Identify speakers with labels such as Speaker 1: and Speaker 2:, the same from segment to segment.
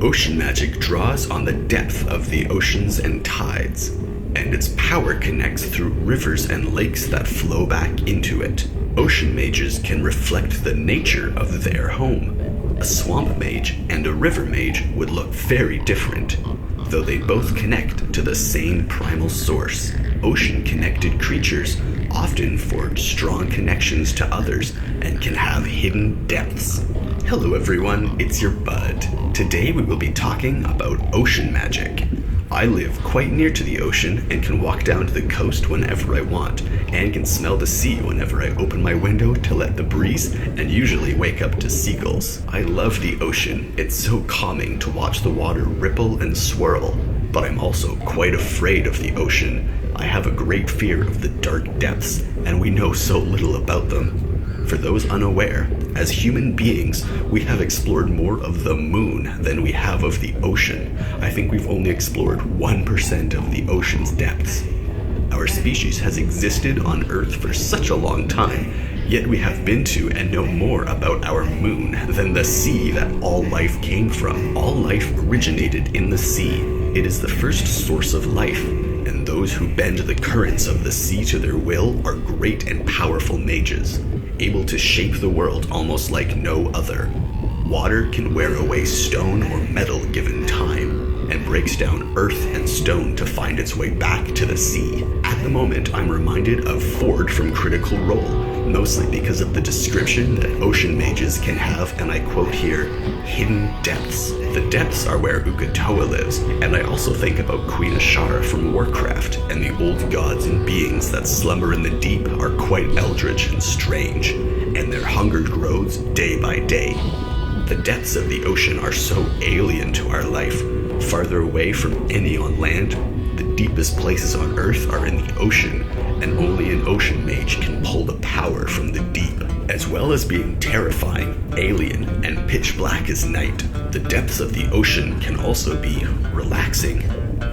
Speaker 1: Ocean magic draws on the depth of the oceans and tides, and its power connects through rivers and lakes that flow back into it. Ocean mages can reflect the nature of their home. A swamp mage and a river mage would look very different, though they both connect to the same primal source. Ocean-connected creatures often forge strong connections to others and can have hidden depths. Hello everyone, it's your Bud. Today we will be talking about ocean magic. I live quite near to the ocean and can walk down to the coast whenever I want, and can smell the sea whenever I open my window to let the breeze, and usually wake up to seagulls. I love the ocean. It's so calming to watch the water ripple and swirl, but I'm also quite afraid of the ocean. I have a great fear of the dark depths, and we know so little about them. For those unaware, as human beings, we have explored more of the moon than we have of the ocean. I think we've only explored 1% of the ocean's depths. Our species has existed on Earth for such a long time, yet we have been to and know more about our moon than the sea that all life came from. All life originated in the sea. It is the first source of life, and those who bend the currents of the sea to their will are great and powerful mages, able to shape the world almost like no other. Water can wear away stone or metal given time, and breaks down earth and stone to find its way back to the sea. At the moment, I'm reminded of Fjord from Critical Role, mostly because of the description that ocean mages can have, and I quote here, hidden depths. The depths are where Uk'otoa lives, and I also think about Queen Azshara from Warcraft, and the old gods and beings that slumber in the deep are quite eldritch and strange, and their hunger grows day by day. The depths of the ocean are so alien to our life, farther away from any on land. The deepest places on Earth are in the ocean, and only an ocean mage can pull the power from the deep. As well as being terrifying, alien, and pitch black as night, the depths of the ocean can also be relaxing.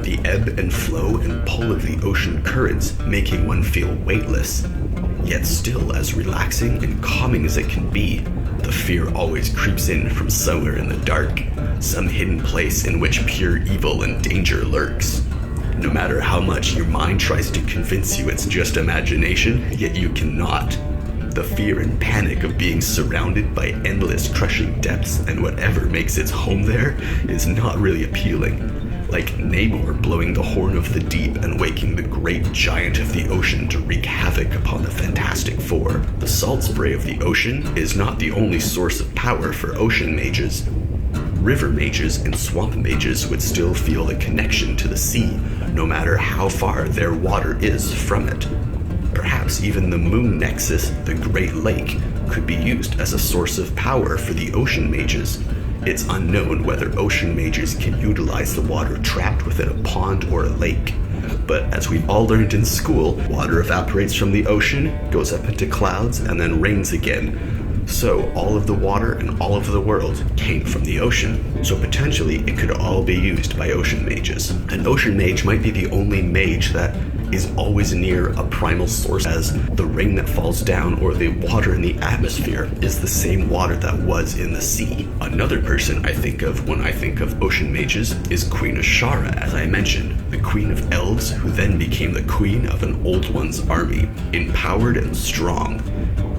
Speaker 1: The ebb and flow and pull of the ocean currents making one feel weightless, yet still as relaxing and calming as it can be. The fear always creeps in from somewhere in the dark, some hidden place in which pure evil and danger lurks. No matter how much your mind tries to convince you it's just imagination, yet you cannot. The fear and panic of being surrounded by endless crushing depths and whatever makes its home there is not really appealing. Like Namor blowing the horn of the deep and waking the great giant of the ocean to wreak havoc upon the Fantastic Four. The salt spray of the ocean is not the only source of power for ocean mages. River mages and swamp mages would still feel the connection to the sea, no matter how far their water is from it. Perhaps even the moon Nexus, the Great Lake, could be used as a source of power for the ocean mages. It's unknown whether ocean mages can utilize the water trapped within a pond or a lake. But as we've all learned in school, water evaporates from the ocean, goes up into clouds, and then rains again. So all of the water and all of the world came from the ocean. So potentially it could all be used by ocean mages. An ocean mage might be the only mage that is always near a primal source, as the rain that falls down or the water in the atmosphere is the same water that was in the sea. Another person I think of when I think of ocean mages is Queen Azshara, as I mentioned, the queen of elves who then became the queen of an Old One's army, empowered and strong.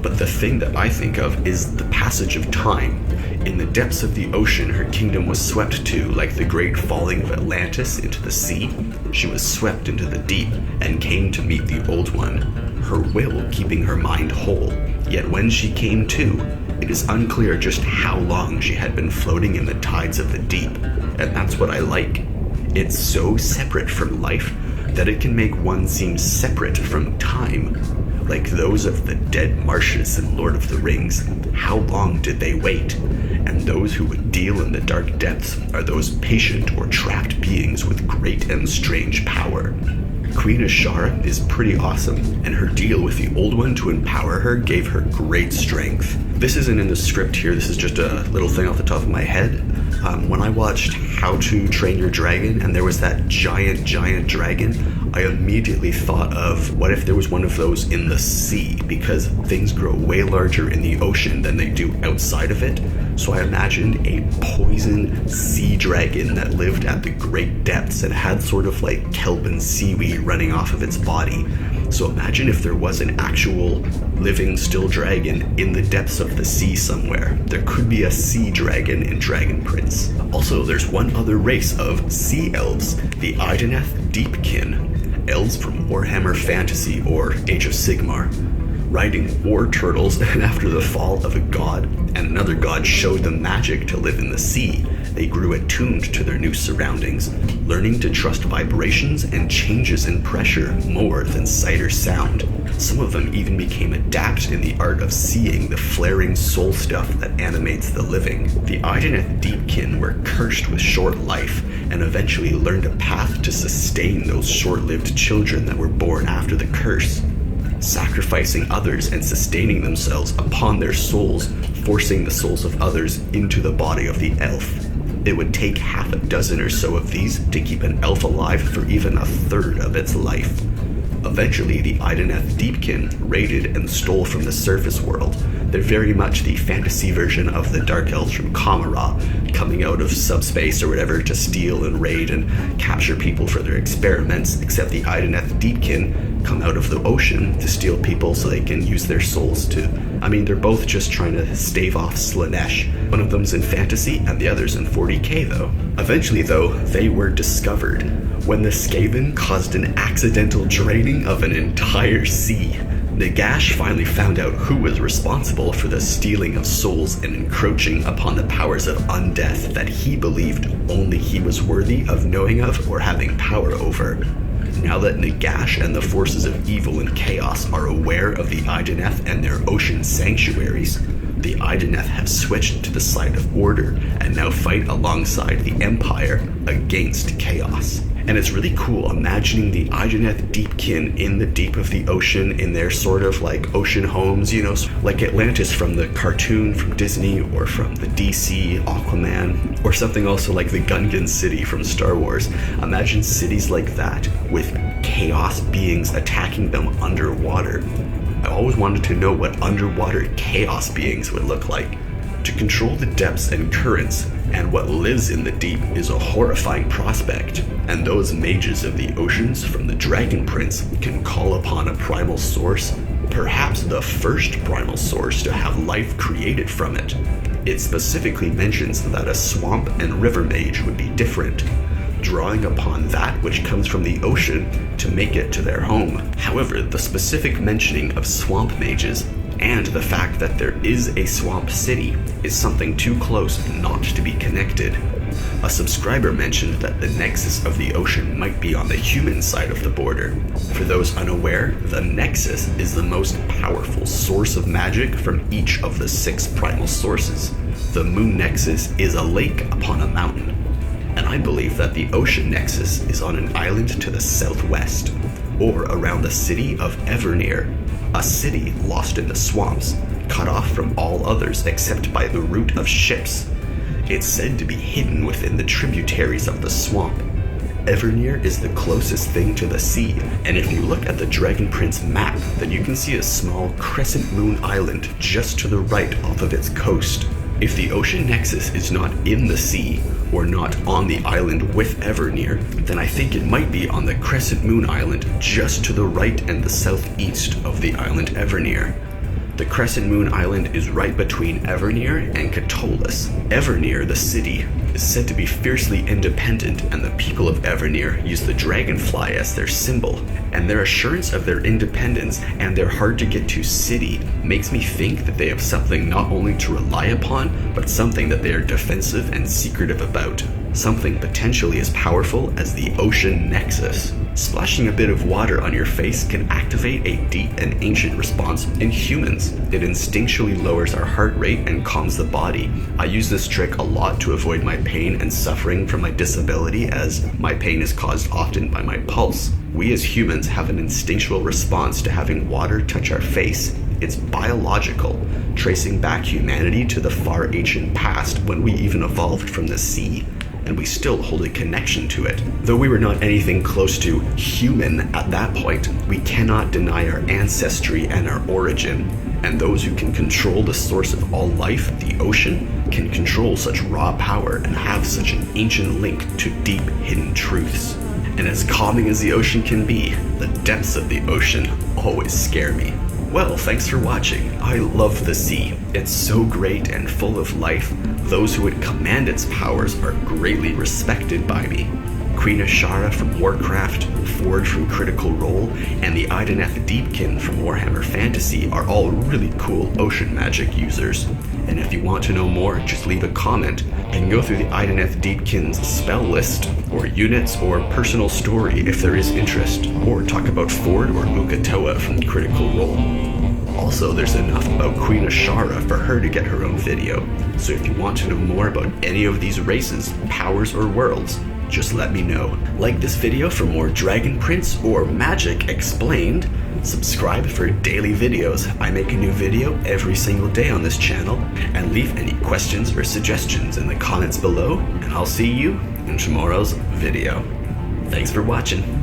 Speaker 1: But the thing that I think of is the passage of time. In the depths of the ocean, her kingdom was swept to, like the great falling of Atlantis into the sea. She was swept into the deep and came to meet the Old One, her will keeping her mind whole. Yet when she came to, it is unclear just how long she had been floating in the tides of the deep. And that's what I like. It's so separate from life that it can make one seem separate from time. Like those of the dead marshes in Lord of the Rings, how long did they wait? And those who would deal in the dark depths are those patient or trapped beings with great and strange power. Queen Azshara is pretty awesome, and her deal with the Old One to empower her gave her great strength. This isn't in the script here, this is just a little thing off the top of my head. When I watched How to Train Your Dragon and there was that giant dragon, I immediately thought of what if there was one of those in the sea, because things grow way larger in the ocean than they do outside of it. So I imagined a poison sea dragon that lived at the great depths and had sort of like kelp and seaweed running off of its body. So imagine if there was an actual living still dragon in the depths of the sea somewhere. There could be a sea dragon in Dragon Prince. Also, there's one other race of sea elves, the Idoneth Deepkin, elves from Warhammer Fantasy or Age of Sigmar, riding war turtles, and after the fall of a god and another god showed them magic to live in the sea, they grew attuned to their new surroundings, learning to trust vibrations and changes in pressure more than sight or sound. Some of them even became adept in the art of seeing the flaring soul stuff that animates the living. The Idoneth Deepkin were cursed with short life and eventually learned a path to sustain those short-lived children that were born after the curse, sacrificing others and sustaining themselves upon their souls, forcing the souls of others into the body of the elf. It would take half a dozen or so of these to keep an elf alive for even a third of its life. Eventually, the Idoneth Deepkin raided and stole from the surface world. They're very much the fantasy version of the Dark Elves from Kamara, coming out of subspace or whatever to steal and raid and capture people for their experiments, except the Idoneth Deepkin come out of the ocean to steal people so they can use their souls to... they're both just trying to stave off Slaanesh. One of them's in fantasy and the other's in 40k though. Eventually though, they were discovered when the Skaven caused an accidental draining of an entire sea. Nagash finally found out who was responsible for the stealing of souls and encroaching upon the powers of undeath that he believed only he was worthy of knowing of or having power over. Now that Nagash and the forces of evil and chaos are aware of the Idoneth and their ocean sanctuaries, the Idoneth have switched to the side of order and now fight alongside the Empire against chaos. And it's really cool imagining the Idoneth Deepkin in the deep of the ocean in their sort of like ocean homes, like Atlantis from the cartoon from Disney or from the DC Aquaman, or something also like the Gungan City from Star Wars. Imagine cities like that with chaos beings attacking them underwater. I always wanted to know what underwater chaos beings would look like. To control the depths and currents and what lives in the deep is a horrifying prospect, and those mages of the oceans from the Dragon Prince can call upon a primal source, perhaps the first primal source to have life created from it. It specifically mentions that a swamp and river mage would be different, drawing upon that which comes from the ocean to make it to their home. However, the specific mentioning of swamp mages and the fact that there is a swamp city is something too close not to be connected. A subscriber mentioned that the Nexus of the ocean might be on the human side of the border. For those unaware, the Nexus is the most powerful source of magic from each of the 6 primal sources. The Moon Nexus is a lake upon a mountain, and I believe that the Ocean Nexus is on an island to the southwest, or around the city of Evernear, a city lost in the swamps, cut off from all others except by the route of ships. It's said to be hidden within the tributaries of the swamp. Evernear is the closest thing to the sea, and if you look at the Dragon Prince map, then you can see a small crescent moon island just to the right off of its coast. If the Ocean Nexus is not in the sea, or not on the island with Evernear, then I think it might be on the Crescent Moon Island just to the right and the southeast of the island Evernear. The Crescent Moon Island is right between Evernear and Catullus. Evernear, the city, is said to be fiercely independent, and the people of Evernear use the dragonfly as their symbol, and their assurance of their independence and their hard-to-get-to city makes me think that they have something not only to rely upon, but something that they are defensive and secretive about. Something potentially as powerful as the Ocean Nexus. Splashing a bit of water on your face can activate a deep and ancient response in humans. It instinctually lowers our heart rate and calms the body. I use this trick a lot to avoid my pain and suffering from my disability, as my pain is caused often by my pulse. We as humans have an instinctual response to having water touch our face. It's biological, tracing back humanity to the far ancient past when we even evolved from the sea. And we still hold a connection to it. Though we were not anything close to human at that point, we cannot deny our ancestry and our origin. And those who can control the source of all life, the ocean, can control such raw power and have such an ancient link to deep hidden truths. And as calming as the ocean can be, the depths of the ocean always scare me. Well, thanks for watching. I love the sea. It's so great and full of life. Those who would command its powers are greatly respected by me. Queen Azshara from Warcraft, Fjord from Critical Role, and the Idoneth Deepkin from Warhammer Fantasy are all really cool ocean magic users. And if you want to know more, just leave a comment and go through the Idoneth Deepkin's spell list, or units, or personal story if there is interest, or talk about Fjord or Ukatoa from Critical Role. Also, there's enough about Queen Azshara for her to get her own video, so if you want to know more about any of these races, powers, or worlds, just let me know. Like this video for more Dragon Prince or Magic Explained. Subscribe for daily videos. I make a new video every single day on this channel, and leave any questions or suggestions in the comments below, and I'll see you in tomorrow's video. Thanks for watching.